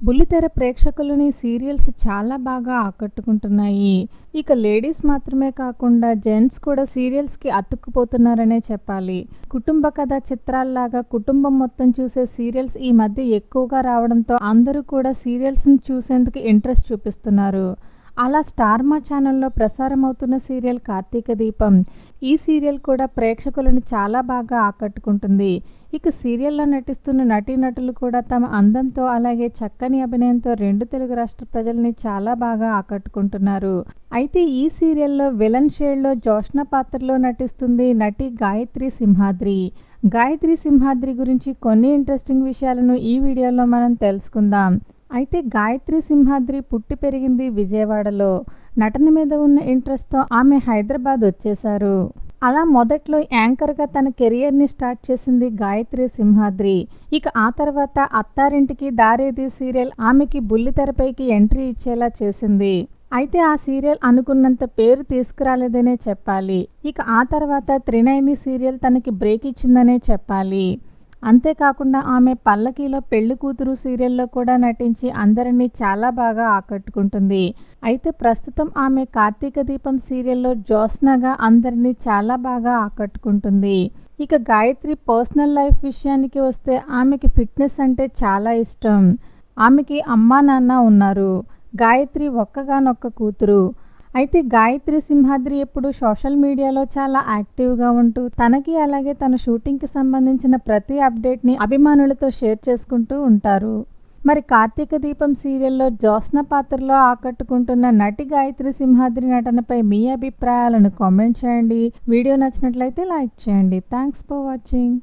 బుల్లితెర ప్రేక్షకులని సీరియల్స్ చాలా బాగా ఆకట్టుకుంటున్నాయి. ఇక లేడీస్ మాత్రమే కాకుండా జెంట్స్ కూడా సీరియల్స్‌కి అతుక్కుపోతున్నారనే చెప్పాలి. కుటుంబ కథా చిత్రాల్లాగా కుటుంబం మొత్తం చూసే సీరియల్స్ ఈ మధ్య ఎక్కువగా రావడంతో అందరూ కూడా సీరియల్స్‌ని చూసేందుకు ఇంట్రెస్ట్ చూపిస్తున్నారు. అలా స్టార్ మా ఛానల్‌లో ప్రసారమవుతున్న సీరియల్ కార్తీక దీపం. ఈ సీరియల్ కూడా ప్రేక్షకులను చాలా బాగా ఆకట్టుకుంటుంది. ఇక సీరియల్‌లో నటిస్తున్న నటీనటులు కూడా తమ అందంతో అలాగే చక్కని అభినయంతో 2 తెలుగు రాష్ట్ర ప్రజల్ని చాలా బాగా ఆకట్టుకుంటున్నారు. అయితే ఈ సీరియల్‌లో విలన్ షేడ్‌లో జోష్న పాత్రలో నటిస్తుంది నటి గాయత్రి సింహాద్రి. గాయత్రి సింహాద్రి గురించి కొన్ని ఇంట్రెస్టింగ్ విషయాలను ఈ వీడియోలో మనం తెలుసుకుందాం. అయితే గాయత్రి సింహాద్రి పుట్టి పెరిగింది విజయవాడలో. నటన మీద ఉన్న ఇంట్రెస్ట్‌తో ఆమె హైదరాబాద్ వచ్చేశారు. అలా మొదట్లో యాంకర్‌గా తన కెరియర్‌ని స్టార్ట్ చేసింది గాయత్రి సింహాద్రి. ఇక ఆ తర్వాత అత్తారింటికి దారేది సీరియల్ ఆమెకి బుల్లితెరపైకి ఎంట్రీ ఇచ్చేలా చేసింది. అయితే ఆ సీరియల్ అనుకున్నంత పేరు తీసుకురాలేదనే చెప్పాలి. ఇక ఆ తర్వాత త్రినయని సీరియల్ తనకి బ్రేక్ ఇచ్చిందనే చెప్పాలి. అంతేకాకుండా ఆమె పల్లకీలో పెళ్లి కూతురు సీరియల్లో కూడా నటించి అందరినీ చాలా బాగా ఆకట్టుకుంటుంది. అయితే ప్రస్తుతం ఆమె కార్తీక దీపం సీరియల్లో జ్యోత్స్నగా అందరినీ చాలా బాగా ఆకట్టుకుంటుంది. ఇక గాయత్రి పర్సనల్ లైఫ్ విషయానికి వస్తే ఆమెకి ఫిట్నెస్ అంటే చాలా ఇష్టం. ఆమెకి అమ్మా నాన్న ఉన్నారు. గాయత్రి ఒక్కగానొక్క కూతురు. అయితే గాయత్రి సింహాద్రి ఎప్పుడు సోషల్ మీడియాలో చాలా యాక్టివ్గా ఉంటూ తనకి అలాగే తన షూటింగ్కి సంబంధించిన ప్రతి అప్డేట్ని అభిమానులతో షేర్ చేసుకుంటూ ఉంటారు. మరి కార్తీక దీపం సీరియల్లో జ్యోత్స్న పాత్రలో ఆకట్టుకుంటున్న నటి గాయత్రి సింహాద్రి నటనపై మీ అభిప్రాయాలను కామెంట్ చేయండి. వీడియో నచ్చినట్లయితే లైక్ చేయండి. Thanks for watching.